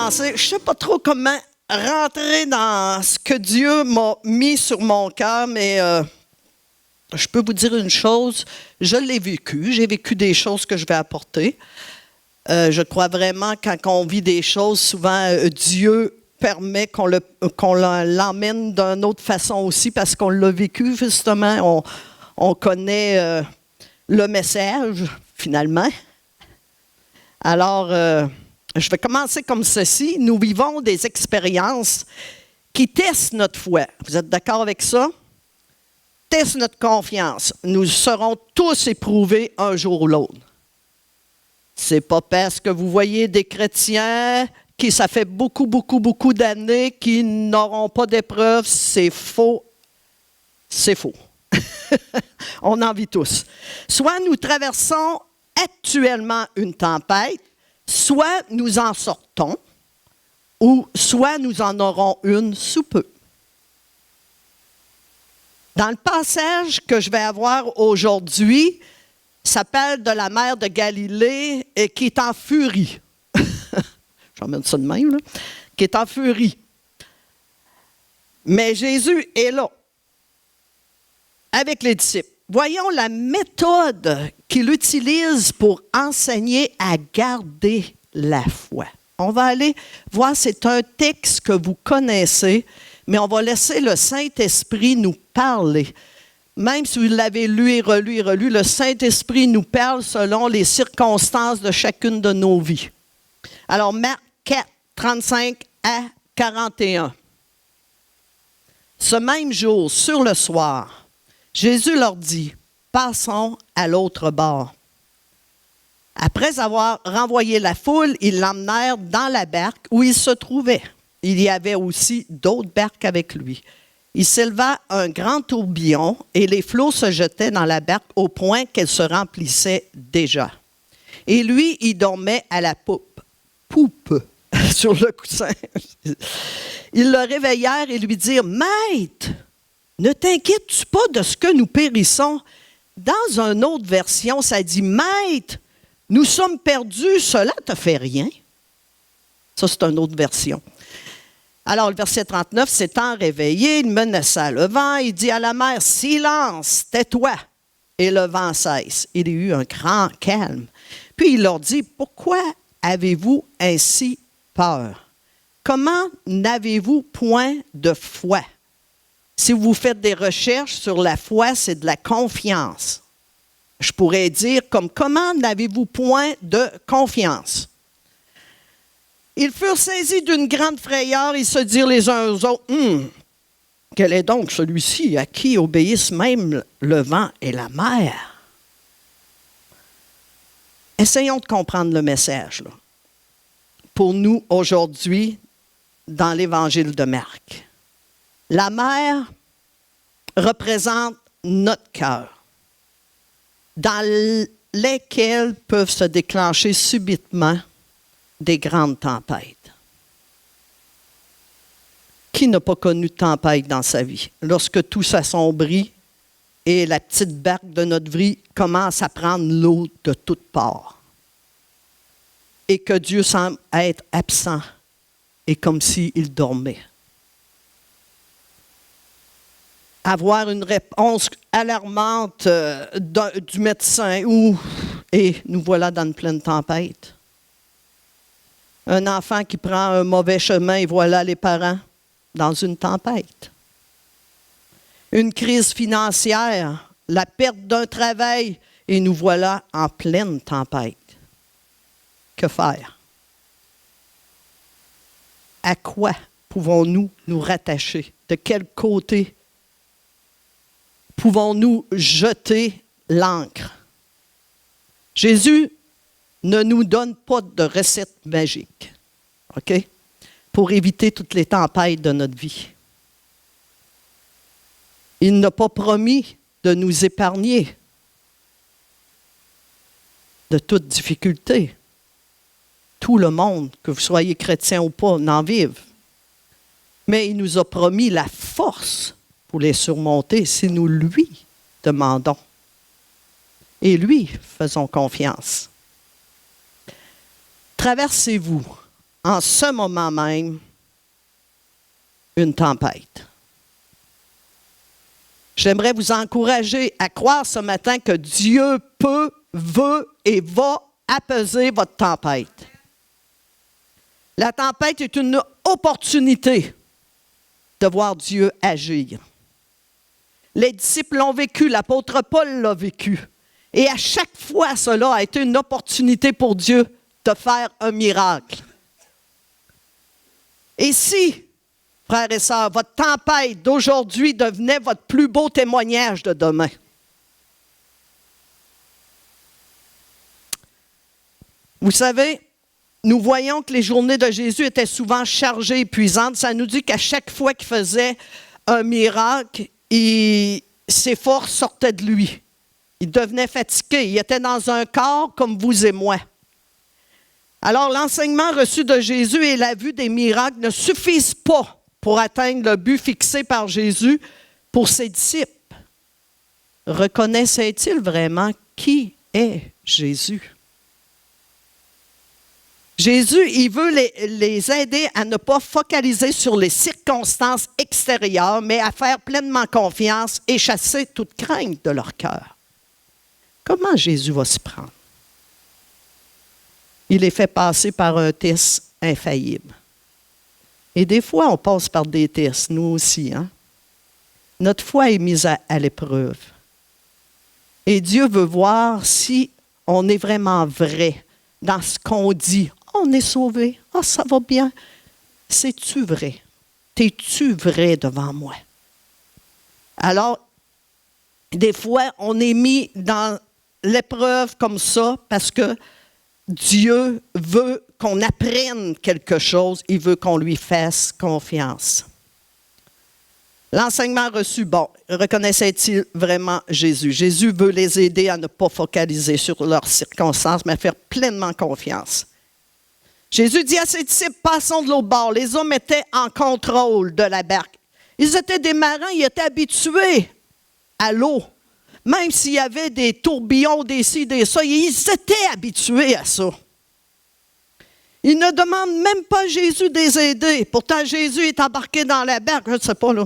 commencer. Je ne sais pas trop comment rentrer dans ce que Dieu m'a mis sur mon cœur, mais je peux vous dire une chose, je l'ai vécu. J'ai vécu des choses que je vais apporter. Je crois vraiment quand on vit des choses, souvent Dieu permet qu'on l'emmène d'une autre façon aussi parce qu'on l'a vécu justement. On connaît le message finalement. Alors, je vais commencer comme ceci. Nous vivons des expériences qui testent notre foi. Vous êtes d'accord avec ça? Testent notre confiance. Nous serons tous éprouvés un jour ou l'autre. C'est pas parce que vous voyez des chrétiens qui, ça fait beaucoup d'années, qui n'auront pas d'épreuves. C'est faux. C'est faux. On en vit tous. Soit nous traversons actuellement une tempête, soit nous en sortons, ou soit nous en aurons une sous peu. Dans le passage que je vais avoir aujourd'hui, s'appelle de la mer de Galilée et qui est en furie. J'emmène ça de même, là. Qui est en furie. Mais Jésus est là, avec les disciples. Voyons la méthode qu'il utilise pour enseigner à garder la foi. On va aller voir, c'est un texte que vous connaissez, mais on va laisser le Saint-Esprit nous parler. Même si vous l'avez lu et relu, le Saint-Esprit nous parle selon les circonstances de chacune de nos vies. Alors, Marc 4, 35 à 41. Ce même jour, sur le soir, Jésus leur dit, « Passons à l'autre bord. » Après avoir renvoyé la foule, ils l'emmenèrent dans la barque où il se trouvait. Il y avait aussi d'autres barques avec lui. Il s'éleva un grand tourbillon et les flots se jetaient dans la barque au point qu'elle se remplissait déjà. Et lui, il dormait à la poupe sur le coussin. Ils le réveillèrent et lui dirent, « Maître, ne t'inquiètes-tu pas de ce que nous périssons? » Dans une autre version, ça dit, « Maître, nous sommes perdus, cela ne te fait rien. » Ça, c'est une autre version. Alors, le verset 39, s'étant réveillé, il menaça le vent, il dit à la mer, « Silence, tais-toi !» Et le vent cesse. Il y eut un grand calme. Puis il leur dit, « Pourquoi avez-vous ainsi peur? Comment n'avez-vous point de foi? » Si vous faites des recherches sur la foi, c'est de la confiance. Je pourrais dire comme, comment n'avez-vous point de confiance? Ils furent saisis d'une grande frayeur, ils se dirent les uns aux autres, « Quel est donc celui-ci à qui obéissent même le vent et la mer? » Essayons de comprendre le message, là. Pour nous, aujourd'hui, dans l'Évangile de Marc. La mer représente notre cœur, dans lesquels peuvent se déclencher subitement des grandes tempêtes. Qui n'a pas connu de tempête dans sa vie? Lorsque tout s'assombrit et la petite barque de notre vie commence à prendre l'eau de toutes parts. Et que Dieu semble être absent et comme s'il dormait. Avoir une réponse alarmante du médecin et nous voilà dans une pleine tempête. Un enfant qui prend un mauvais chemin et voilà les parents dans une tempête. Une crise financière, la perte d'un travail et nous voilà en pleine tempête. Que faire? À quoi pouvons-nous nous rattacher? De quel côté pouvons-nous jeter l'ancre? Jésus ne nous donne pas de recette magique, OK? Pour éviter toutes les tempêtes de notre vie. Il n'a pas promis de nous épargner de toute difficulté. Tout le monde, que vous soyez chrétien ou pas, n'en vive. Mais il nous a promis la force pour les surmonter si nous lui demandons. Et lui, faisons confiance. Traversez-vous en ce moment même, une tempête. J'aimerais vous encourager à croire ce matin que Dieu peut, veut et va apaiser votre tempête. La tempête est une opportunité de voir Dieu agir. Les disciples l'ont vécu, l'apôtre Paul l'a vécu. Et à chaque fois, cela a été une opportunité pour Dieu de faire un miracle. Et si, frères et sœurs, votre tempête d'aujourd'hui devenait votre plus beau témoignage de demain? Vous savez, nous voyons que les journées de Jésus étaient souvent chargées, épuisantes. Ça nous dit qu'à chaque fois qu'il faisait un miracle, ses forces sortaient de lui. Il devenait fatigué. Il était dans un corps comme vous et moi. Alors, l'enseignement reçu de Jésus et la vue des miracles ne suffisent pas pour atteindre le but fixé par Jésus pour ses disciples. Reconnaissaient-ils vraiment qui est Jésus? Jésus, il veut les aider à ne pas focaliser sur les circonstances extérieures, mais à faire pleinement confiance et chasser toute crainte de leur cœur. Comment Jésus va s'y prendre? Il les fait passer par un test infaillible. Et des fois, on passe par des tests, nous aussi. Hein? Notre foi est mise à l'épreuve. Et Dieu veut voir si on est vraiment vrai dans ce qu'on dit. On est sauvé. Ah, ça va bien. C'est-tu vrai? T'es-tu vrai devant moi? Alors, des fois, on est mis dans l'épreuve comme ça parce que Dieu veut qu'on apprenne quelque chose. Il veut qu'on lui fasse confiance. L'enseignement reçu, bon, reconnaissait-il vraiment Jésus? Jésus veut les aider à ne pas focaliser sur leurs circonstances, mais à faire pleinement confiance. Jésus dit à ses disciples, passons de l'autre bord. Les hommes étaient en contrôle de la barque. Ils étaient des marins, ils étaient habitués à l'eau. Même s'il y avait des tourbillons, des ci, des ça, ils étaient habitués à ça. Ils ne demandent même pas à Jésus de les aider. Pourtant, Jésus est embarqué dans la barque. Je ne sais pas, là.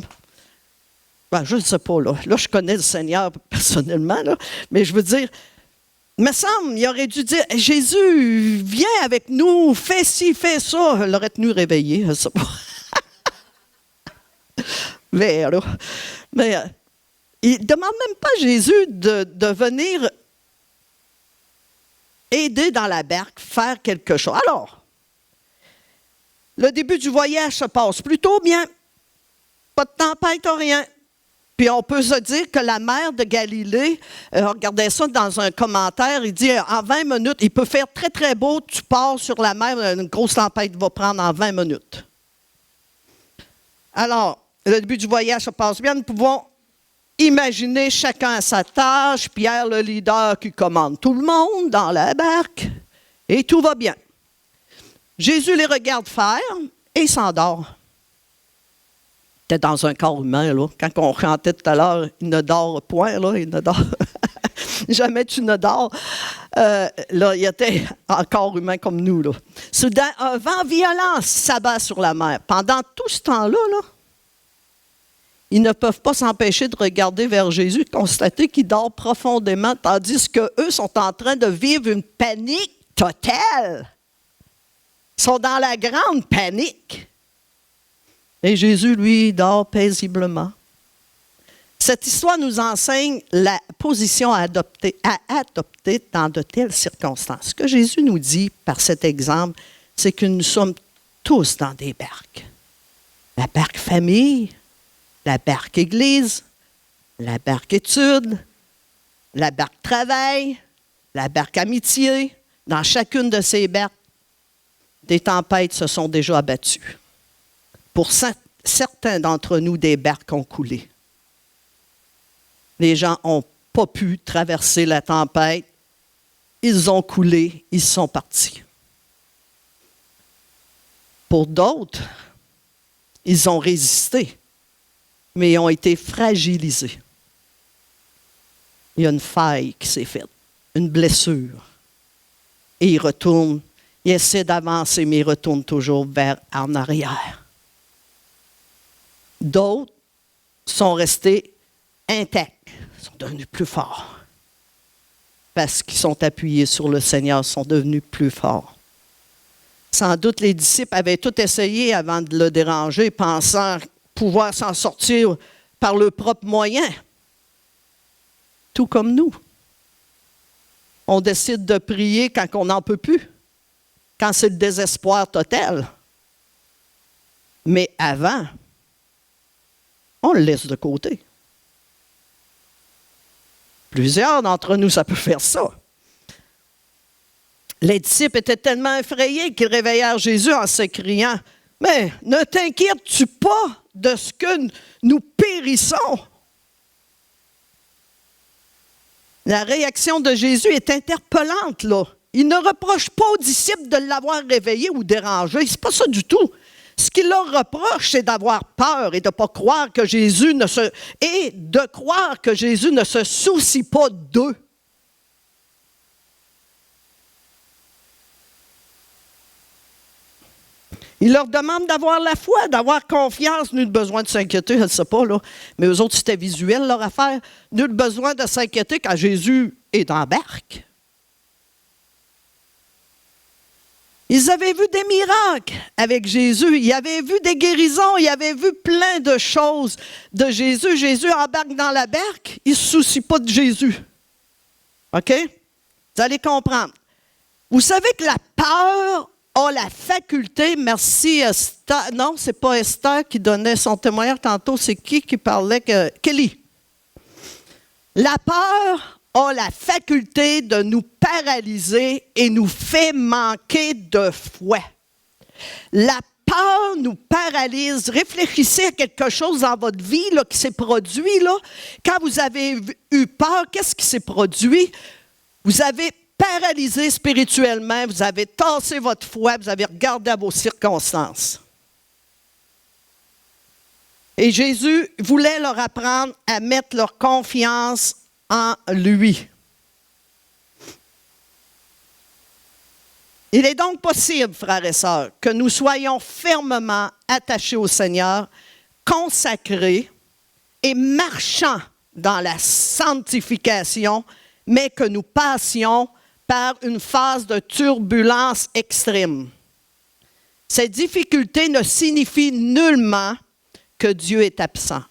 Ben, je ne sais pas, là. Là, je connais le Seigneur personnellement, là. Mais je veux dire, il me semble, il aurait dû dire, Jésus, viens avec nous, fais ci, fais ça. Il l'aurait tenu réveillé, je ne sais pas. Mais, il ne demande même pas à Jésus de venir aider dans la barque, faire quelque chose. Alors, le début du voyage se passe plutôt bien. Pas de tempête, rien. Puis on peut se dire que la mer de Galilée, regardez ça dans un commentaire, il dit en 20 minutes, il peut faire très très beau, tu pars sur la mer, une grosse tempête va prendre en 20 minutes. Alors, le début du voyage se passe bien, nous pouvons imaginer chacun à sa tâche, Pierre le leader qui commande tout le monde dans la barque, et tout va bien. Jésus les regarde faire et il s'endort. C'était dans un corps humain, là. Quand on chantait tout à l'heure, il ne dort point, là, il ne dort. Jamais tu ne dors. Là, il était en corps humain comme nous, là. Soudain, un vent violent s'abat sur la mer. Pendant tout ce temps-là, là, ils ne peuvent pas s'empêcher de regarder vers Jésus, de constater qu'il dort profondément, tandis qu'eux sont en train de vivre une panique totale. Ils sont dans la grande panique. Et Jésus, lui, dort paisiblement. Cette histoire nous enseigne la position à adopter dans de telles circonstances. Ce que Jésus nous dit par cet exemple, c'est que nous sommes tous dans des barques. La barque famille, la barque église, la barque études, la barque travail, la barque amitié. Dans chacune de ces barques, des tempêtes se sont déjà abattues. Pour certains d'entre nous, des barques ont coulé. Les gens n'ont pas pu traverser la tempête. Ils ont coulé, ils sont partis. Pour d'autres, ils ont résisté, mais ils ont été fragilisés. Il y a une faille qui s'est faite, une blessure. Et ils retournent, Ils essaient d'avancer, mais ils retournent toujours vers en arrière. D'autres sont restés intacts, sont devenus plus forts. Parce qu'ils sont appuyés sur le Seigneur, sont devenus plus forts. Sans doute, les disciples avaient tout essayé avant de le déranger, pensant pouvoir s'en sortir par leurs propres moyens. Tout comme nous. On décide de prier quand on n'en peut plus, quand c'est le désespoir total. Mais avant, on le laisse de côté. Plusieurs d'entre nous, ça peut faire ça. Les disciples étaient tellement effrayés qu'ils réveillèrent Jésus en s'écriant « Mais ne t'inquiètes-tu pas de ce que nous périssons? » La réaction de Jésus est interpellante, là. Il ne reproche pas aux disciples de l'avoir réveillé ou dérangé. C'est pas ça du tout. Ce qu'il leur reproche, c'est d'avoir peur et de pas croire que Jésus ne se soucie pas d'eux. Il leur demande d'avoir la foi, d'avoir confiance. Nul besoin de s'inquiéter, je ne sais pas, là. Mais eux autres, c'était visuel leur affaire. Nul besoin de s'inquiéter quand Jésus est dans la barque. Ils avaient vu des miracles avec Jésus. Ils avaient vu des guérisons. Ils avaient vu plein de choses de Jésus. Jésus embarque dans la barque. Il ne se soucie pas de Jésus. OK? Vous allez comprendre. Vous savez que la peur a la faculté, merci Esther, non, c'est pas Esther qui donnait son témoignage tantôt, c'est qui parlait? Kelly. La peur a la faculté de nous paralyser et nous fait manquer de foi. La peur nous paralyse. Réfléchissez à quelque chose dans votre vie là, qui s'est produit. Là. Quand vous avez eu peur, qu'est-ce qui s'est produit? Vous avez paralysé spirituellement, vous avez tassé votre foi, vous avez regardé à vos circonstances. Et Jésus voulait leur apprendre à mettre leur confiance en lui. Il est donc possible, frères et sœurs, que nous soyons fermement attachés au Seigneur, consacrés et marchant dans la sanctification, mais que nous passions par une phase de turbulence extrême. Cette difficulté ne signifie nullement que Dieu est absent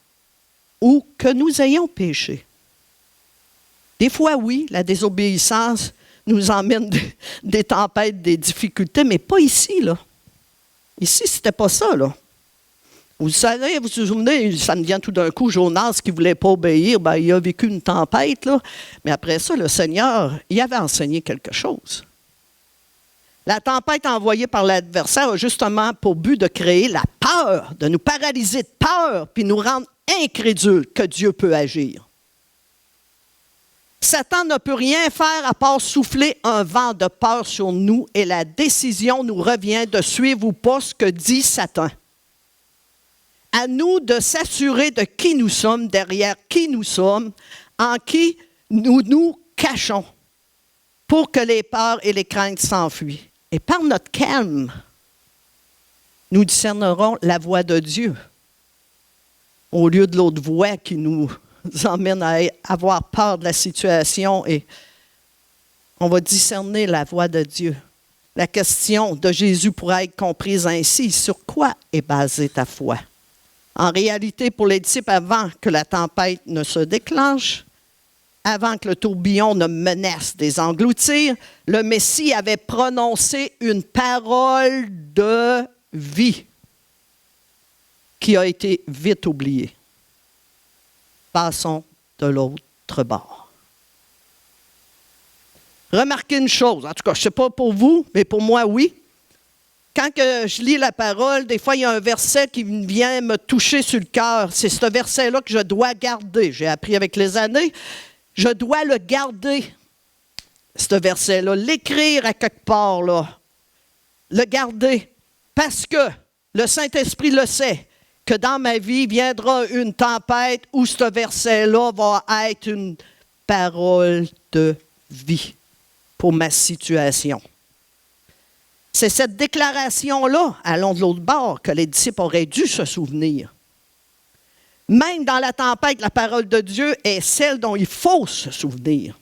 ou que nous ayons péché. Des fois, oui, la désobéissance nous emmène des tempêtes, des difficultés, mais pas ici, là. Ici, c'était pas ça, là. Vous savez, vous vous souvenez, ça me vient tout d'un coup, Jonas qui ne voulait pas obéir, ben, il a vécu une tempête, là. Mais après ça, le Seigneur, il avait enseigné quelque chose. La tempête envoyée par l'adversaire a justement pour but de créer la peur, de nous paralyser de peur, puis nous rendre incrédules que Dieu peut agir. Satan ne peut rien faire à part souffler un vent de peur sur nous et la décision nous revient de suivre ou pas ce que dit Satan. À nous de s'assurer de qui nous sommes, derrière qui nous sommes, en qui nous nous cachons, pour que les peurs et les craintes s'enfuient. Et par notre calme, nous discernerons la voix de Dieu, au lieu de l'autre voix qui nous emmène à avoir peur de la situation, et on va discerner la voix de Dieu. La question de Jésus pourrait être comprise ainsi: sur quoi est basée ta foi? En réalité, pour les disciples, avant que la tempête ne se déclenche, avant que le tourbillon ne menace de les engloutir, le Messie avait prononcé une parole de vie qui a été vite oubliée. Passons de l'autre bord. Remarquez une chose, en tout cas, je ne sais pas pour vous, mais pour moi, oui. Quand que je lis la parole, des fois, il y a un verset qui vient me toucher sur le cœur. C'est ce verset-là que je dois garder. J'ai appris avec les années. Je dois le garder, ce verset-là, l'écrire à quelque part, là. Le garder. Parce que le Saint-Esprit le sait, que dans ma vie viendra une tempête où ce verset-là va être une parole de vie pour ma situation. C'est cette déclaration-là, allons de l'autre bord, que les disciples auraient dû se souvenir. Même dans la tempête, la parole de Dieu est celle dont il faut se souvenir.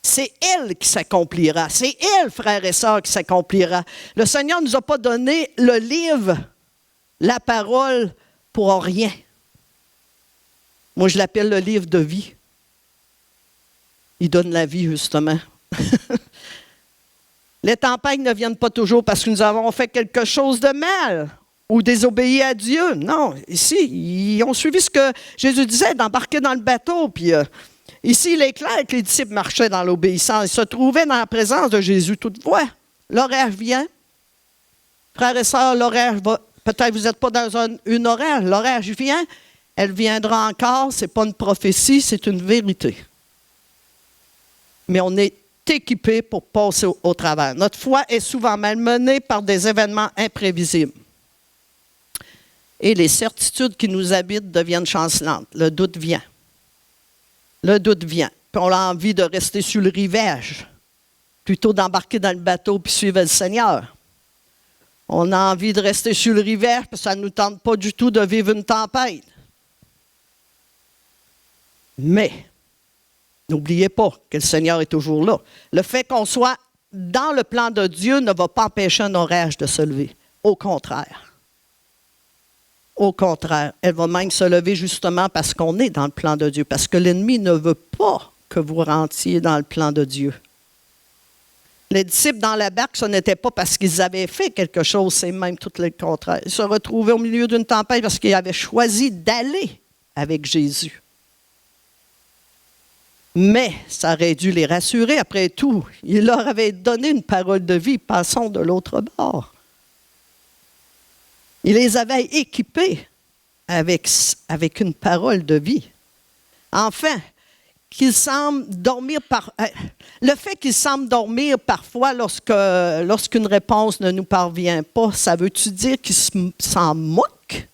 C'est elle qui s'accomplira. C'est elle, frères et sœurs, qui s'accomplira. Le Seigneur ne nous a pas donné le livre, la parole, pour rien. Moi, je l'appelle le livre de vie. Il donne la vie, justement. Les tempêtes ne viennent pas toujours parce que nous avons fait quelque chose de mal ou désobéi à Dieu. Non, ici, ils ont suivi ce que Jésus disait, d'embarquer dans le bateau. Puis ici, il est clair que les disciples marchaient dans l'obéissance. Ils se trouvaient dans la présence de Jésus toutefois. L'orage vient. Frères et sœurs, l'orage va. Peut-être que vous n'êtes pas dans une orage. L'orage vient. Elle viendra encore. Ce n'est pas une prophétie, c'est une vérité. Mais on est équipé pour passer au travers. Notre foi est souvent malmenée par des événements imprévisibles. Et les certitudes qui nous habitent deviennent chancelantes. Le doute vient. Le doute vient. Puis on a envie de rester sur le rivage, plutôt d'embarquer dans le bateau puis suivre le Seigneur. On a envie de rester sur le rivage parce que ça ne nous tente pas du tout de vivre une tempête. Mais n'oubliez pas que le Seigneur est toujours là. Le fait qu'on soit dans le plan de Dieu ne va pas empêcher un orage de se lever. Au contraire. Au contraire. Elle va même se lever justement parce qu'on est dans le plan de Dieu. Parce que l'ennemi ne veut pas que vous rentriez dans le plan de Dieu. Les disciples dans la barque, ce n'était pas parce qu'ils avaient fait quelque chose, c'est même tout le contraire. Ils se retrouvaient au milieu d'une tempête parce qu'ils avaient choisi d'aller avec Jésus. Mais ça aurait dû les rassurer. Après tout, il leur avait donné une parole de vie. Passons de l'autre bord. Il les avait équipés avec une parole de vie. Enfin, qu'ils semblent dormir le fait qu'ils semblent dormir parfois lorsqu'une réponse ne nous parvient pas, ça veut-tu dire qu'ils s'en moquent?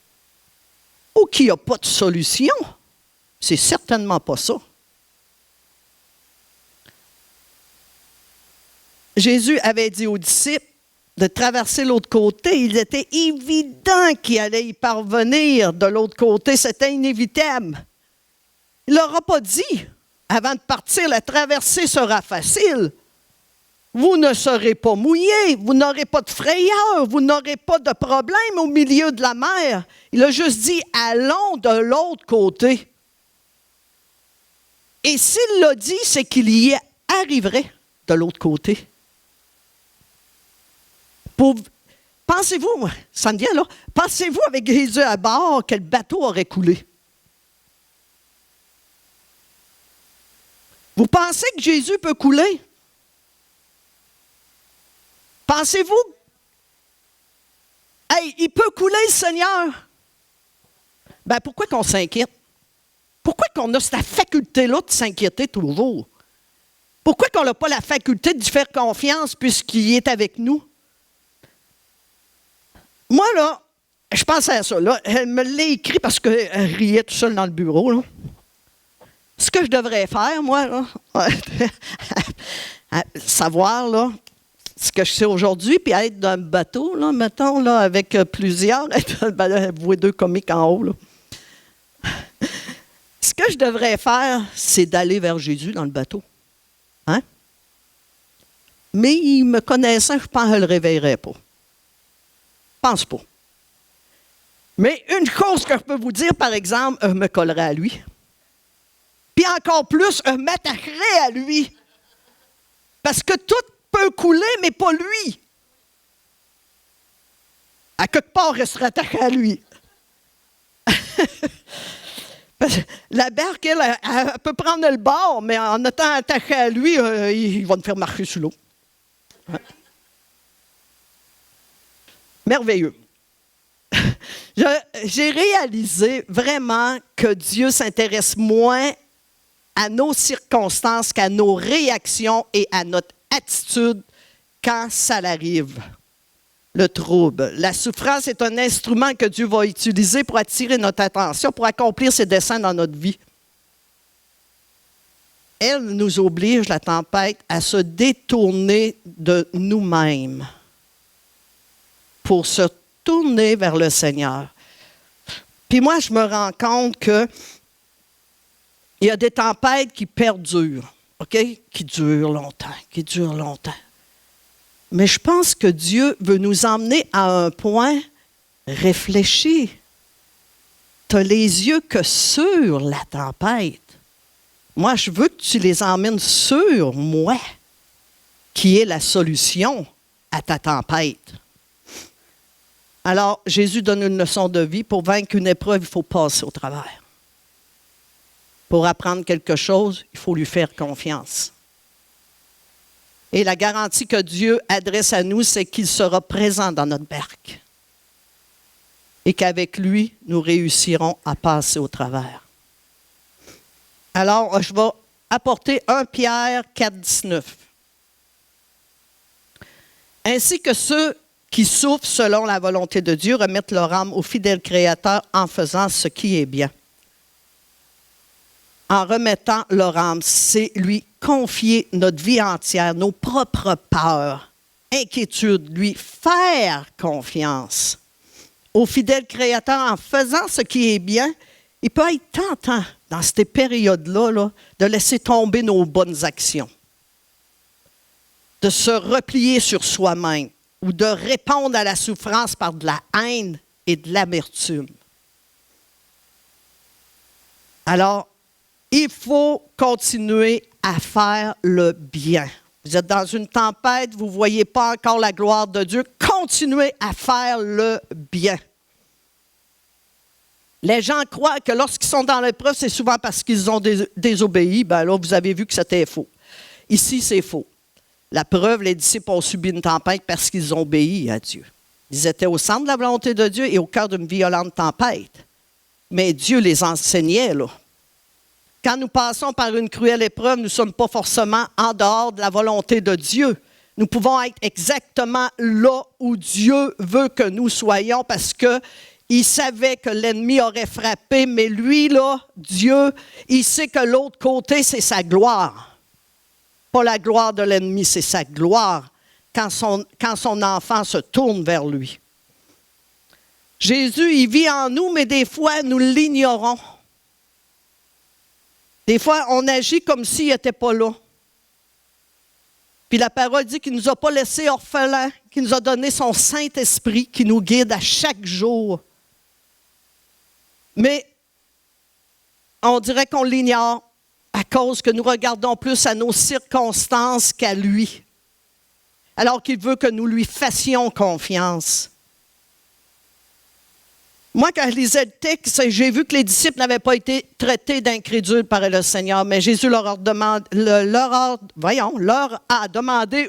Ou qu'il n'y a pas de solution? C'est certainement pas ça. Jésus avait dit aux disciples de traverser l'autre côté. Il était évident qu'il allait y parvenir de l'autre côté. C'était inévitable. Il ne leur a pas dit, avant de partir, la traversée sera facile. Vous ne serez pas mouillés, vous n'aurez pas de frayeur, vous n'aurez pas de problème au milieu de la mer. Il a juste dit, allons de l'autre côté. Et s'il l'a dit, c'est qu'il y arriverait de l'autre côté. Pensez-vous, ça me vient là, pensez-vous avec Jésus à bord, quel bateau aurait coulé? Vous pensez que Jésus peut couler? Pensez-vous? Hey, il peut couler, le Seigneur. Ben pourquoi qu'on s'inquiète? Pourquoi qu'on a cette faculté-là de s'inquiéter toujours? Pourquoi qu'on n'a pas la faculté de lui faire confiance puisqu'il est avec nous? Moi, là, je pensais à ça. Là. Elle me l'a écrit parce qu'elle riait tout seule dans le bureau. Là. Ce que je devrais faire, moi, là, savoir là, ce que je sais aujourd'hui, puis être dans un bateau, là, mettons, là, avec plusieurs, vous voyez deux comiques en haut. Là. Ce que je devrais faire, c'est d'aller vers Jésus dans le bateau. Hein? Mais il me connaissant, je pense que je ne le réveillerais pas. Je pense pas. Mais une chose que je peux vous dire, par exemple, je me collerais à lui. Puis encore plus, je m'attaquerais à lui. Parce que tout peut couler, mais pas lui. À quelque part, je serais attaché à lui. La barque, elle peut prendre le bord, mais en étant attaché à lui, il va nous faire marcher sur l'eau. Ouais. Merveilleux. J'ai réalisé vraiment que Dieu s'intéresse moins à nos circonstances qu'à nos réactions et à notre attitude quand ça l'arrive. Le trouble. La souffrance est un instrument que Dieu va utiliser pour attirer notre attention, pour accomplir ses desseins dans notre vie. Elle nous oblige, la tempête, à se détourner de nous-mêmes. pour se tourner vers le Seigneur. Puis moi, je me rends compte qu'il y a des tempêtes qui perdurent, OK? Qui durent longtemps. Mais je pense que Dieu veut nous emmener à un point réfléchi. Tu as les yeux que sur la tempête. Moi, je veux que tu les emmènes sur moi, qui est la solution à ta tempête. Alors, Jésus donne une leçon de vie. Pour vaincre une épreuve, il faut passer au travers. Pour apprendre quelque chose, il faut lui faire confiance. Et la garantie que Dieu adresse à nous, c'est qu'il sera présent dans notre barque. Et qu'avec lui, nous réussirons à passer au travers. Alors, je vais apporter 1 Pierre 4, 19. Ainsi que ceux qui souffrent selon la volonté de Dieu remettent leur âme au fidèle Créateur en faisant ce qui est bien. En remettant leur âme, c'est lui confier notre vie entière, nos propres peurs, inquiétudes, lui faire confiance. Au fidèle Créateur, en faisant ce qui est bien, il peut être tentant dans ces périodes-là de laisser tomber nos bonnes actions, de se replier sur soi-même ou de répondre à la souffrance par de la haine et de l'amertume. Alors, il faut continuer à faire le bien. Vous êtes dans une tempête, vous ne voyez pas encore la gloire de Dieu. Continuez à faire le bien. Les gens croient que lorsqu'ils sont dans l'épreuve, c'est souvent parce qu'ils ont désobéi. Bien là, vous avez vu que c'était faux. Ici, c'est faux. La preuve, les disciples ont subi une tempête parce qu'ils ont obéi à Dieu. Ils étaient au centre de la volonté de Dieu et au cœur d'une violente tempête. Mais Dieu les enseignait, là. Quand nous passons par une cruelle épreuve, nous ne sommes pas forcément en dehors de la volonté de Dieu. Nous pouvons être exactement là où Dieu veut que nous soyons parce qu'il savait que l'ennemi aurait frappé, mais lui, là, Dieu, il sait que l'autre côté, c'est sa gloire. Pas la gloire de l'ennemi, c'est sa gloire quand son enfant se tourne vers lui. Jésus, il vit en nous, mais des fois, nous l'ignorons. Des fois, on agit comme s'il n'était pas là. Puis la parole dit qu'il ne nous a pas laissés orphelins, qu'il nous a donné son Saint-Esprit qui nous guide à chaque jour. Mais on dirait qu'on l'ignore à cause que nous regardons plus à nos circonstances qu'à lui, alors qu'il veut que nous lui fassions confiance. Moi, quand je lisais le texte, j'ai vu que les disciples n'avaient pas été traités d'incrédules par le Seigneur, mais Jésus leur a demandé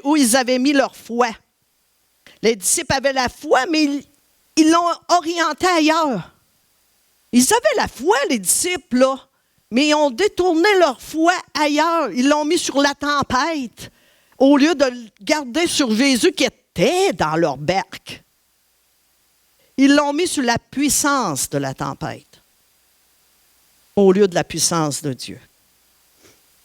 où ils avaient mis leur foi. Les disciples avaient la foi, mais ils l'ont orientée ailleurs. Ils avaient la foi, les disciples, là, mais ils ont détourné leur foi ailleurs. Ils l'ont mis sur la tempête, au lieu de le garder sur Jésus qui était dans leur barque. Ils l'ont mis sur la puissance de la tempête, au lieu de la puissance de Dieu.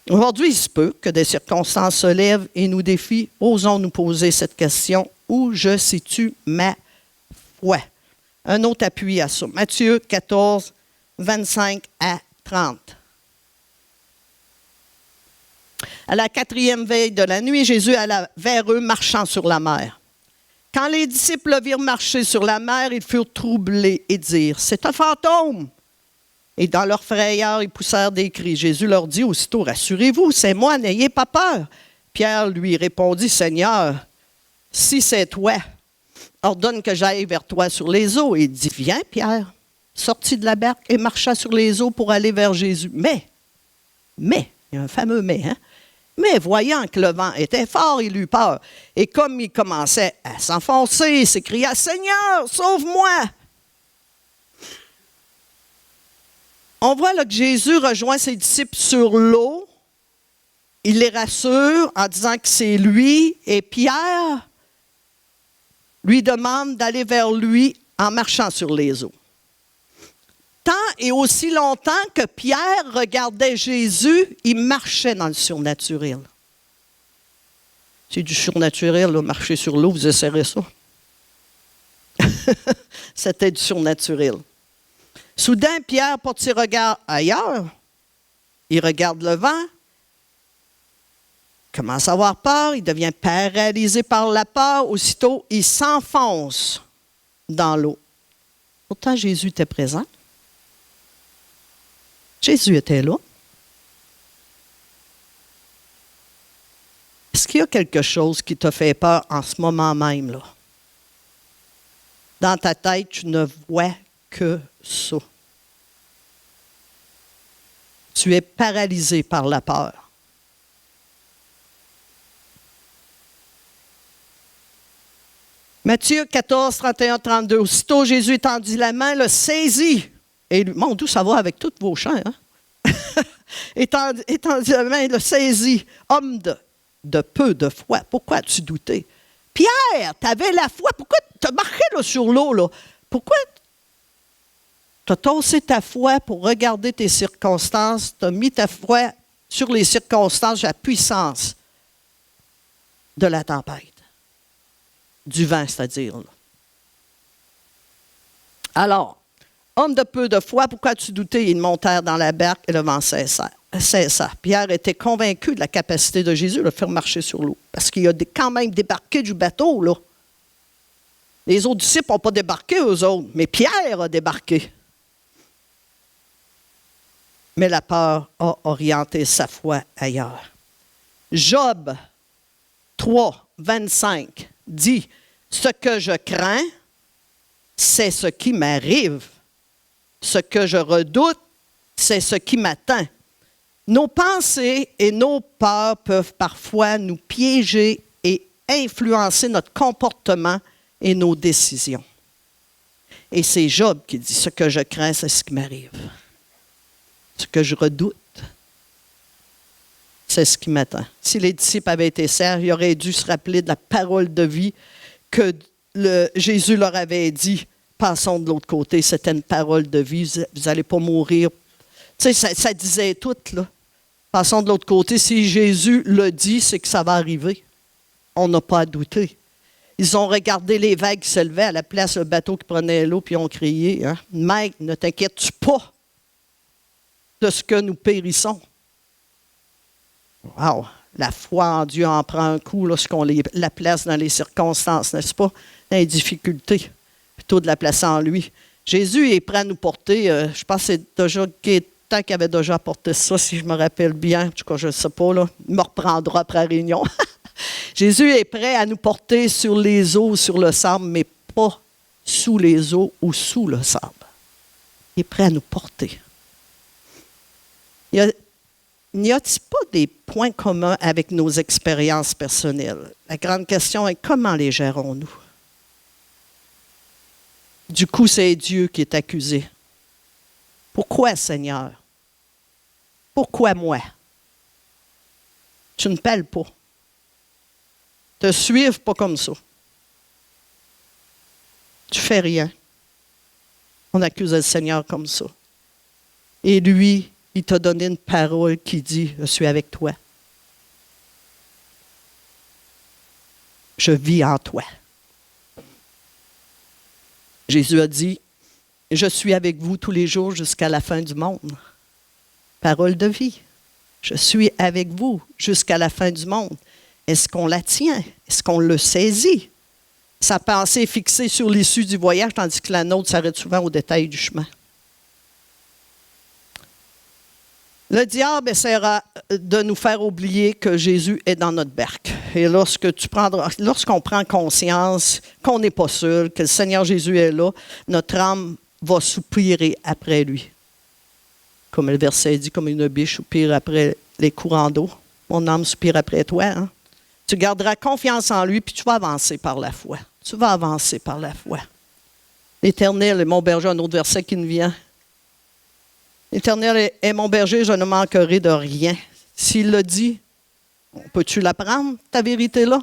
Aujourd'hui, il se peut que des circonstances se lèvent et nous défient. Osons nous poser cette question. Où je situe ma foi? Un autre appui à ça. Matthieu 14, 25 à 30. À la 4e veille de la nuit, Jésus alla vers eux marchant sur la mer. Quand les disciples le virent marcher sur la mer, ils furent troublés et dirent « C'est un fantôme !» Et dans leur frayeur, ils poussèrent des cris. Jésus leur dit aussitôt « Rassurez-vous, c'est moi, n'ayez pas peur. » Pierre lui répondit « Seigneur, si c'est toi, ordonne que j'aille vers toi sur les eaux. » Et il dit « Viens, Pierre. » Sortit de la barque et marcha sur les eaux pour aller vers Jésus. Mais, il y a un fameux « mais », hein? Mais voyant que le vent était fort, il eut peur. Et comme il commençait à s'enfoncer, il s'écria « Seigneur, sauve-moi » On voit là que Jésus rejoint ses disciples sur l'eau. Il les rassure en disant que c'est lui. Et Pierre lui demande d'aller vers lui en marchant sur les eaux. Tant et aussi longtemps que Pierre regardait Jésus, il marchait dans le surnaturel. C'est du surnaturel, là, marcher sur l'eau, vous essayerez ça. C'était du surnaturel. Soudain, Pierre porte ses regards ailleurs. Il regarde le vent. Il commence à avoir peur. Il devient paralysé par la peur. Aussitôt, il s'enfonce dans l'eau. Pourtant, Jésus était présent. Jésus était là. Est-ce qu'il y a quelque chose qui t'a fait peur en ce moment même, là? Dans ta tête, tu ne vois que ça. Tu es paralysé par la peur. Matthieu 14, 31, 32. Aussitôt, Jésus étendit la main, le saisit. Et lui, mon Dieu, ça va avec tous vos chants, hein? étendit la main, le saisit. Homme de peu de foi, pourquoi as-tu douté? Pierre, tu avais la foi, pourquoi tu as marché là, sur l'eau? Là? Pourquoi tu as tossé ta foi pour regarder tes circonstances, tu as mis ta foi sur les circonstances, la puissance de la tempête, du vent, c'est-à-dire. Là. Alors, homme de peu de foi, pourquoi as-tu douté? Ils montèrent dans la barque et le vent cessa. Pierre était convaincu de la capacité de Jésus de le faire marcher sur l'eau. Parce qu'il a quand même débarqué du bateau, là. Les autres disciples n'ont pas débarqué, eux autres, mais Pierre a débarqué. Mais la peur a orienté sa foi ailleurs. Job 3, 25 dit, « Ce que je crains, c'est ce qui m'arrive. Ce que je redoute, c'est ce qui m'atteint. » Nos pensées et nos peurs peuvent parfois nous piéger et influencer notre comportement et nos décisions. Et c'est Job qui dit, « Ce que je crains, c'est ce qui m'arrive. Ce que je redoute, c'est ce qui m'attend. » Si les disciples avaient été sages, ils auraient dû se rappeler de la parole de vie que Jésus leur avait dit, « Passons de l'autre côté. » C'était une parole de vie. Vous n'allez pas mourir. Tu sais, ça disait tout, là. Passons de l'autre côté. Si Jésus le dit, c'est que ça va arriver. On n'a pas à douter. Ils ont regardé les vagues qui se levaient à la place, le bateau qui prenait l'eau, puis ils ont crié, hein? « Maître, ne t'inquiètes-tu pas de ce que nous périssons? » Wow! La foi en Dieu en prend un coup lorsqu'on la place dans les circonstances, n'est-ce pas? Dans les difficultés, plutôt de la placer en lui. Jésus est prêt à nous porter, je pense que c'est déjà Gaétan qui avait déjà apporté ça, si je me rappelle bien. En tout cas, je ne sais pas, là. Il me reprendra après la réunion. Jésus est prêt à nous porter sur les eaux, sur le sable, mais pas sous les eaux ou sous le sable. Il est prêt à nous porter. N'y a-t-il pas des points communs avec nos expériences personnelles? La grande question est comment les gérons-nous? Du coup, c'est Dieu qui est accusé. Pourquoi, Seigneur? Pourquoi moi? Tu ne pelles pas. Te suivre pas comme ça. Tu fais rien. On accuse le Seigneur comme ça. Et lui, il t'a donné une parole qui dit, je suis avec toi. Je vis en toi. Jésus a dit, je suis avec vous tous les jours jusqu'à la fin du monde. Parole de vie. Je suis avec vous jusqu'à la fin du monde. Est-ce qu'on la tient? Est-ce qu'on le saisit? Sa pensée est fixée sur l'issue du voyage, tandis que la nôtre s'arrête souvent aux détails du chemin. Le diable essaiera de nous faire oublier que Jésus est dans notre barque. Et lorsqu'on prend conscience qu'on n'est pas seul, que le Seigneur Jésus est là, notre âme va soupirer après lui. Comme le verset dit, comme une biche soupire après les courants d'eau. Mon âme soupire après toi. Hein? Tu garderas confiance en lui, puis tu vas avancer par la foi. Tu vas avancer par la foi. L'Éternel est mon berger, un autre verset qui nous vient. L'Éternel est mon berger, je ne manquerai de rien. S'il le dit, peux-tu l'apprendre, ta vérité-là?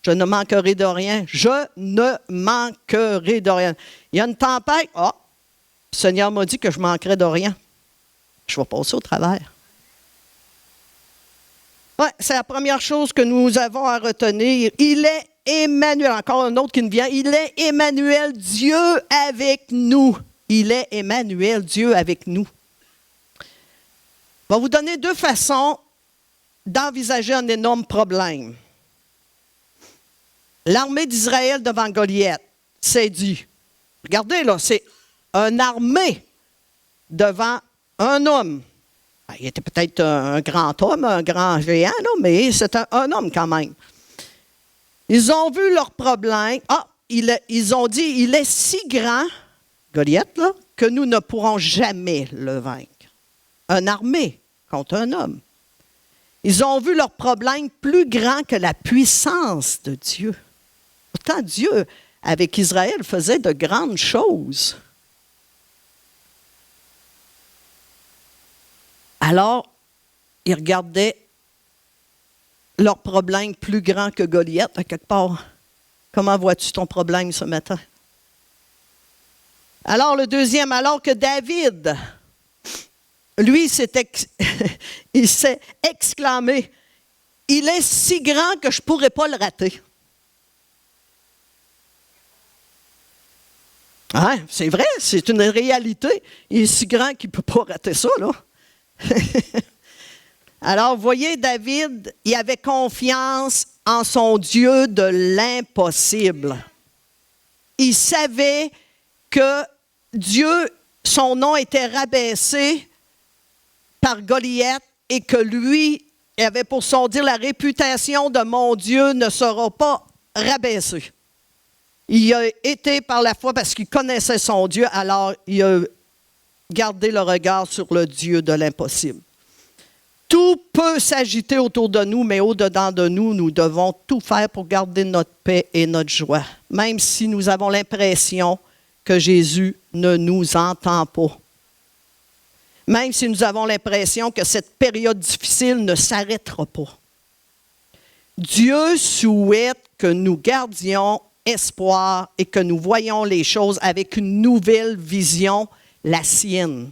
Je ne manquerai de rien. Je ne manquerai de rien. Il y a une tempête. Ah, le Seigneur m'a dit que je manquerais de rien. Je vais passer au travers. Ouais, c'est la première chose que nous avons à retenir. Il est Emmanuel. Encore un autre qui nous vient. Il est Emmanuel, Dieu avec nous. Il est Emmanuel, Dieu avec nous. Je vais vous donner deux façons d'envisager un énorme problème. L'armée d'Israël devant Goliath, c'est dit. Regardez, là, c'est une armée devant un homme. Il était peut-être un grand homme, un grand géant, là, mais c'est un homme quand même. Ils ont vu leur problème. Ils ont dit, il est si grand, Goliath, là, que nous ne pourrons jamais le vaincre. Une armée contre un homme. Ils ont vu leur problème plus grand que la puissance de Dieu. Pourtant, Dieu, avec Israël, faisait de grandes choses. Alors, ils regardaient leur problème plus grand que Goliath, à quelque part. Comment vois-tu ton problème ce matin? Alors, le deuxième, alors que David, lui, il s'est exclamé, « Il est si grand que je ne pourrais pas le rater. » Hein, c'est vrai, c'est une réalité. Il est si grand qu'il ne peut pas rater ça, là. Alors, vous voyez, David, il avait confiance en son Dieu de l'impossible. Il savait que Dieu, son nom était rabaissé par Goliath et que lui avait pour son dire la réputation de mon Dieu ne sera pas rabaissée. Il a été par la foi parce qu'il connaissait son Dieu, alors il a gardé le regard sur le Dieu de l'impossible. Tout peut s'agiter autour de nous, mais au-dedans de nous, nous devons tout faire pour garder notre paix et notre joie, même si nous avons l'impression que Jésus ne nous entend pas. Même si nous avons l'impression que cette période difficile ne s'arrêtera pas. Dieu souhaite que nous gardions espoir et que nous voyons les choses avec une nouvelle vision, la sienne.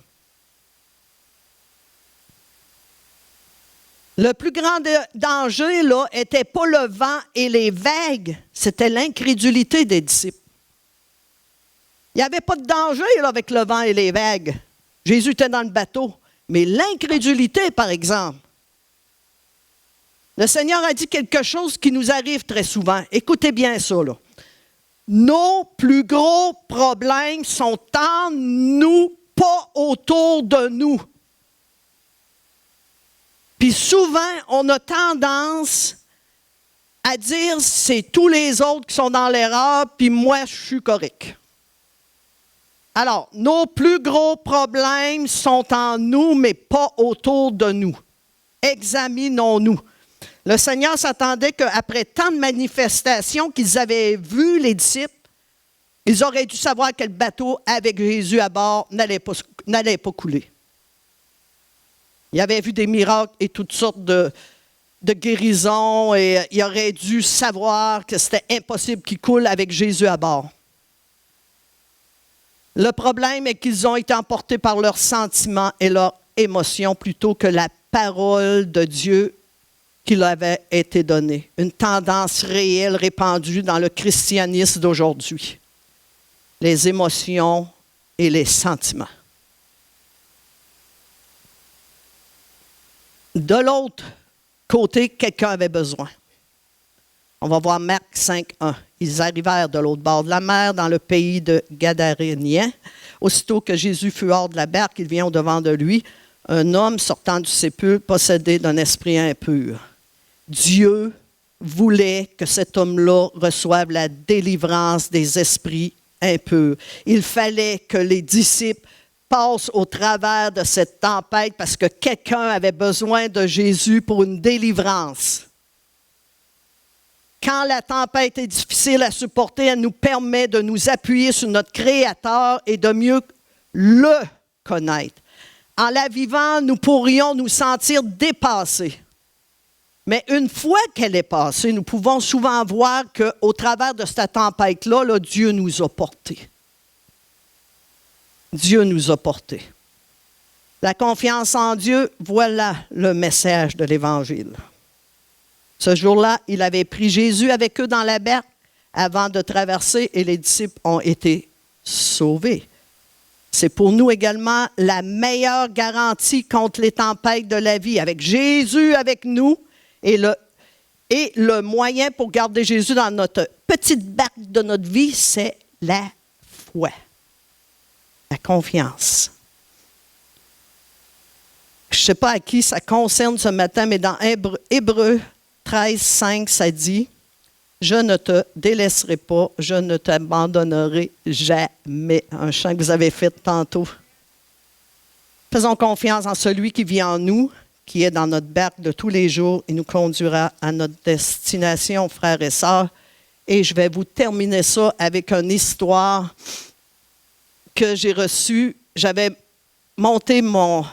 Le plus grand danger, là, n'était pas le vent et les vagues, c'était l'incrédulité des disciples. Il n'y avait pas de danger là, avec le vent et les vagues. Jésus était dans le bateau. Mais l'incrédulité, par exemple. Le Seigneur a dit quelque chose qui nous arrive très souvent. Écoutez bien ça, là. Nos plus gros problèmes sont en nous, pas autour de nous. Puis souvent, on a tendance à dire c'est tous les autres qui sont dans l'erreur, puis moi, je suis correct. Alors, nos plus gros problèmes sont en nous, mais pas autour de nous. Examinons-nous. Le Seigneur s'attendait qu'après tant de manifestations qu'ils avaient vues, les disciples, ils auraient dû savoir que le bateau avec Jésus à bord n'allait pas couler. Ils avaient vu des miracles et toutes sortes de guérisons et ils auraient dû savoir que c'était impossible qu'il coule avec Jésus à bord. Le problème est qu'ils ont été emportés par leurs sentiments et leurs émotions plutôt que la parole de Dieu qui leur avait été donnée. Une tendance réelle répandue dans le christianisme d'aujourd'hui. Les émotions et les sentiments. De l'autre côté, quelqu'un avait besoin. On va voir Marc 5:1. Ils arrivèrent de l'autre bord de la mer, dans le pays de Gadaréniens. Aussitôt que Jésus fut hors de la barque, il vient au-devant de lui, un homme sortant du sépulcre, possédé d'un esprit impur. Dieu voulait que cet homme-là reçoive la délivrance des esprits impurs. Il fallait que les disciples passent au travers de cette tempête parce que quelqu'un avait besoin de Jésus pour une délivrance. Quand la tempête est difficile à supporter, elle nous permet de nous appuyer sur notre Créateur et de mieux le connaître. En la vivant, nous pourrions nous sentir dépassés. Mais une fois qu'elle est passée, nous pouvons souvent voir qu'au travers de cette tempête-là, là, Dieu nous a portés. Dieu nous a portés. La confiance en Dieu, voilà le message de l'Évangile. Ce jour-là, il avait pris Jésus avec eux dans la barque avant de traverser et les disciples ont été sauvés. C'est pour nous également la meilleure garantie contre les tempêtes de la vie. Avec Jésus avec nous et le moyen pour garder Jésus dans notre petite barque de notre vie, c'est la foi, la confiance. Je ne sais pas à qui ça concerne ce matin, mais dans Hébreux 13, 5, ça dit « Je ne te délaisserai pas, je ne t'abandonnerai jamais. » Un chant que vous avez fait tantôt. Faisons confiance en celui qui vit en nous, qui est dans notre barque de tous les jours et nous conduira à notre destination, frères et sœurs. Et je vais vous terminer ça avec une histoire que j'ai reçue. J'avais monté ma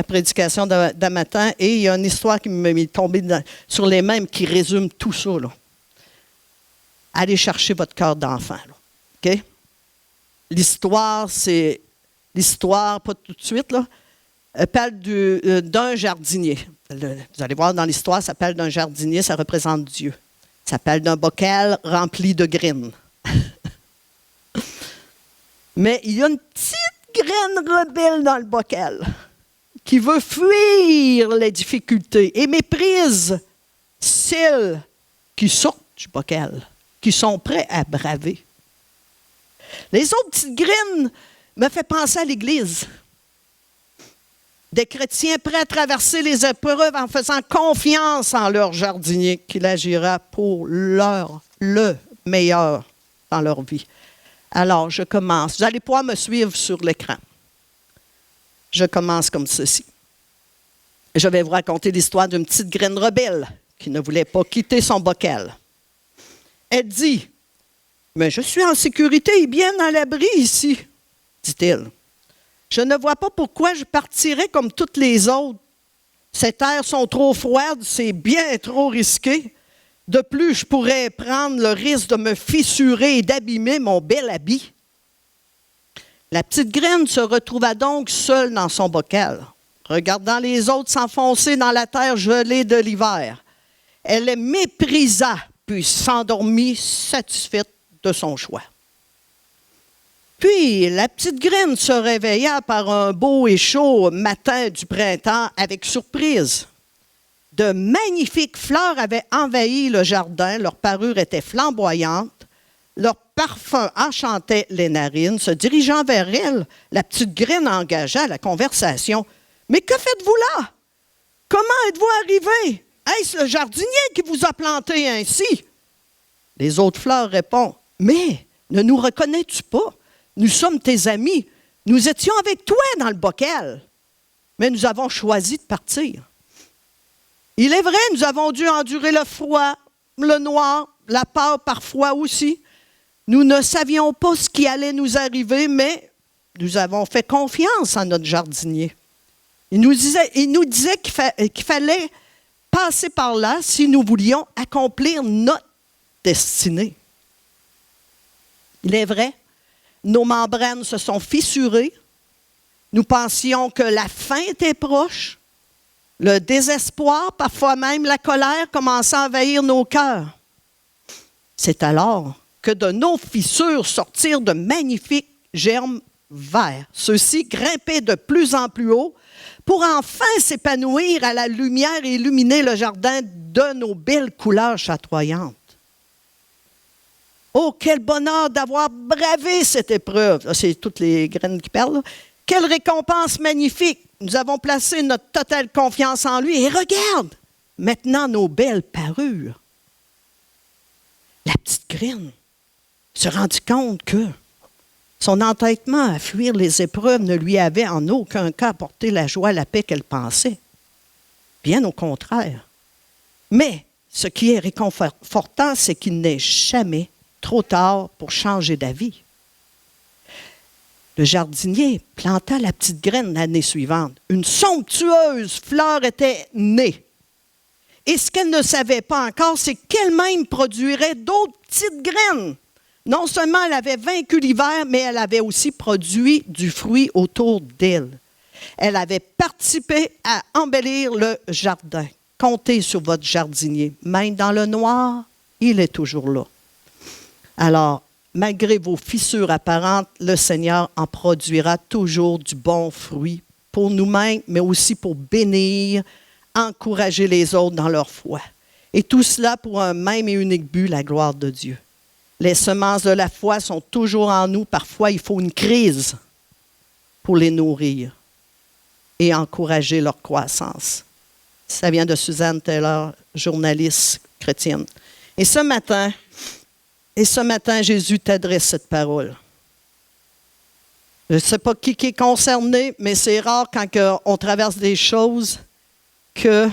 prédication d'un matin et il y a une histoire qui m'est tombée sur les mêmes qui résume tout ça. Là. Allez chercher votre cœur d'enfant. Là, OK? L'histoire, c'est l'histoire, pas tout de suite, là, parle d'un jardinier. Vous allez voir dans l'histoire, ça parle d'un jardinier, ça représente Dieu. Ça parle d'un bocal rempli de graines. Mais il y a une petite graine rebelle dans le bocal qui veut fuir les difficultés et méprise celles qui sortent du bocal, qui sont prêts à braver. Les autres petites graines me font penser à l'Église. Des chrétiens prêts à traverser les épreuves en faisant confiance en leur jardinier qu'il agira pour le meilleur dans leur vie. Alors, je commence. Vous allez pouvoir me suivre sur l'écran. Je commence comme ceci. Je vais vous raconter l'histoire d'une petite graine rebelle qui ne voulait pas quitter son bocal. Elle dit, « Mais je suis en sécurité et bien à l'abri ici, » dit-elle. « Je ne vois pas pourquoi je partirais comme toutes les autres. Ces terres sont trop froides, c'est bien trop risqué. De plus, je pourrais prendre le risque de me fissurer et d'abîmer mon bel habit. » La petite graine se retrouva donc seule dans son bocal, regardant les autres s'enfoncer dans la terre gelée de l'hiver. Elle les méprisa, puis s'endormit satisfaite de son choix. Puis, la petite graine se réveilla par un beau et chaud matin du printemps avec surprise. De magnifiques fleurs avaient envahi le jardin, leur parure était flamboyante, leur parfum enchantait les narines. Se dirigeant vers elle, la petite graine engagea la conversation. « Mais que faites-vous là? Comment êtes-vous arrivé? Est-ce le jardinier qui vous a planté ainsi? » Les autres fleurs répondent. « Mais ne nous reconnais-tu pas? Nous sommes tes amis. Nous étions avec toi dans le bocal. Mais nous avons choisi de partir. Il est vrai, nous avons dû endurer le froid, le noir, la peur parfois aussi. Nous ne savions pas ce qui allait nous arriver, mais nous avons fait confiance à notre jardinier. Il nous disait qu'il fallait passer par là si nous voulions accomplir notre destinée. Il est vrai, nos membranes se sont fissurées. Nous pensions que la fin était proche. Le désespoir, parfois même la colère, commençait à envahir nos cœurs. C'est alors que de nos fissures sortirent de magnifiques germes verts. Ceux-ci grimpaient de plus en plus haut pour enfin s'épanouir à la lumière et illuminer le jardin de nos belles couleurs chatoyantes. Oh, quel bonheur d'avoir bravé cette épreuve! Là, c'est toutes les graines qui parlent. Là. Quelle récompense magnifique! Nous avons placé notre totale confiance en lui. Et regarde, maintenant nos belles parures. La petite graine se rendit compte que son entêtement à fuir les épreuves ne lui avait en aucun cas apporté la joie, la paix qu'elle pensait. Bien au contraire. Mais ce qui est réconfortant, c'est qu'il n'est jamais trop tard pour changer d'avis. Le jardinier planta la petite graine l'année suivante. Une somptueuse fleur était née. Et ce qu'elle ne savait pas encore, c'est qu'elle-même produirait d'autres petites graines. Non seulement elle avait vaincu l'hiver, mais elle avait aussi produit du fruit autour d'elle. Elle avait participé à embellir le jardin. comptez sur votre jardinier. Même dans le noir, il est toujours là. Alors, malgré vos fissures apparentes, le Seigneur en produira toujours du bon fruit pour nous-mêmes, mais aussi pour bénir, encourager les autres dans leur foi. Et tout cela pour un même et unique but, la gloire de Dieu. Les semences de la foi sont toujours en nous. Parfois, il faut une crise pour les nourrir et encourager leur croissance. Ça vient de Suzanne Taylor, journaliste chrétienne. Et ce matin, Jésus t'adresse cette parole. Je ne sais pas qui est concerné, mais c'est rare quand on traverse des choses que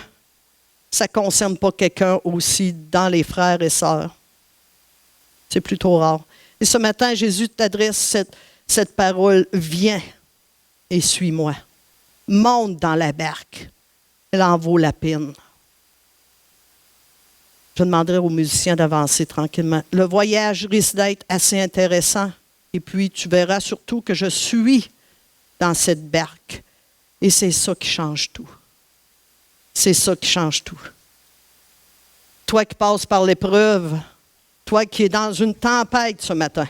ça ne concerne pas quelqu'un aussi dans les frères et sœurs. C'est plutôt rare. Et ce matin, Jésus t'adresse cette parole. Viens et suis-moi. Monte dans la barque. Elle en vaut la peine. Je demanderai aux musiciens d'avancer tranquillement. Le voyage risque d'être assez intéressant. Et puis, tu verras surtout que je suis dans cette barque. Et c'est ça qui change tout. C'est ça qui change tout. Toi qui passes par l'épreuve, toi qui es dans une tempête ce matin,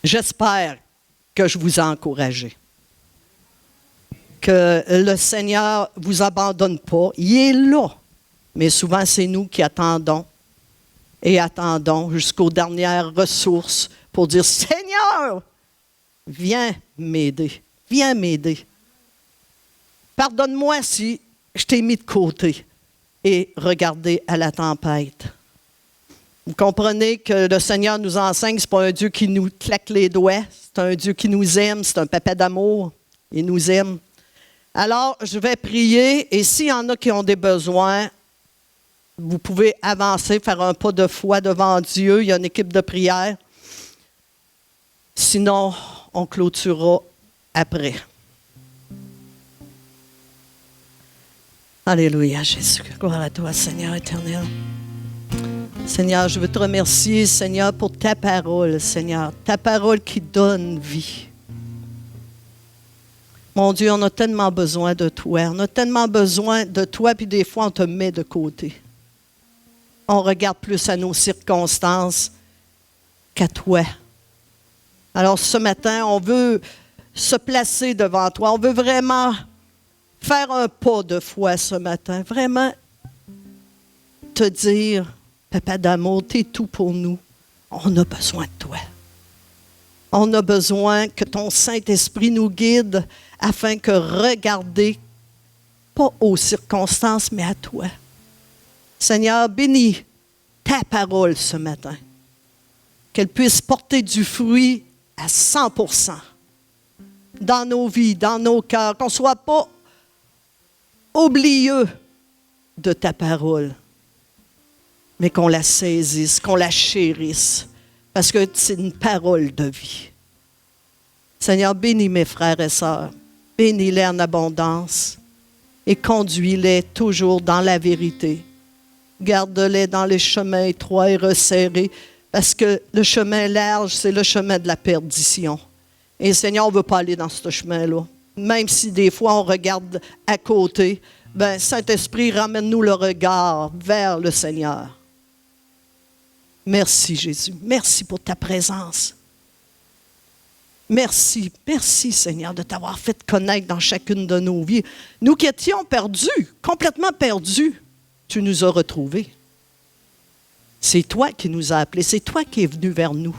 j'espère que je vous ai encouragé. Que le Seigneur ne vous abandonne pas. Il est là. Mais souvent, c'est nous qui attendons et attendons jusqu'aux dernières ressources pour dire, Seigneur, viens m'aider. Viens m'aider. Pardonne-moi si je t'ai mis de côté et regardez à la tempête. Vous comprenez que le Seigneur nous enseigne, ce n'est pas un Dieu qui nous claque les doigts, c'est un Dieu qui nous aime, c'est un papa d'amour, il nous aime. Alors, je vais prier et s'il y en a qui ont des besoins, vous pouvez avancer, faire un pas de foi devant Dieu, il y a une équipe de prière. Sinon, on clôturera après. Alléluia, Jésus. Gloire à toi, Seigneur éternel. Seigneur, je veux te remercier, Seigneur, pour ta parole, Seigneur. Ta parole qui donne vie. Mon Dieu, on a tellement besoin de toi. On a tellement besoin de toi, puis des fois, on te met de côté. On regarde plus à nos circonstances qu'à toi. Alors, ce matin, on veut se placer devant toi. On veut vraiment faire un pas de foi ce matin. Vraiment te dire, Papa d'amour, tu es tout pour nous. On a besoin de toi. On a besoin que ton Saint-Esprit nous guide afin que regarder, pas aux circonstances, mais à toi. Seigneur, bénis ta parole ce matin. Qu'elle puisse porter du fruit à 100% dans nos vies, dans nos cœurs. Qu'on ne soit pas oublieux de ta parole, mais qu'on la saisisse, qu'on la chérisse, parce que c'est une parole de vie. Seigneur, bénis mes frères et sœurs, bénis-les en abondance et conduis-les toujours dans la vérité. Garde-les dans les chemins étroits et resserrés, parce que le chemin large, c'est le chemin de la perdition. Et Seigneur, on ne veut pas aller dans ce chemin-là. Même si des fois on regarde à côté, ben Saint-Esprit, ramène-nous le regard vers le Seigneur. Merci Jésus, merci pour ta présence. Merci, merci Seigneur de t'avoir fait connaître dans chacune de nos vies. Nous qui étions perdus, complètement perdus, tu nous as retrouvés. C'est toi qui nous as appelés, c'est toi qui es venu vers nous.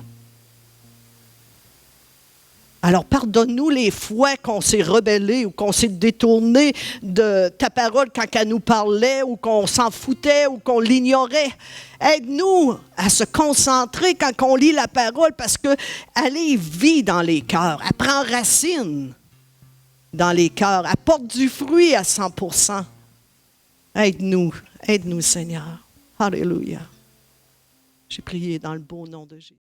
Alors, pardonne-nous les fois qu'on s'est rebellé ou qu'on s'est détourné de ta parole quand elle nous parlait ou qu'on s'en foutait ou qu'on l'ignorait. Aide-nous à se concentrer quand on lit la parole parce qu'elle est vie dans les cœurs. Elle prend racine dans les cœurs. Elle porte du fruit à 100%. Aide-nous, Seigneur. Alléluia. J'ai prié dans le beau nom de Jésus.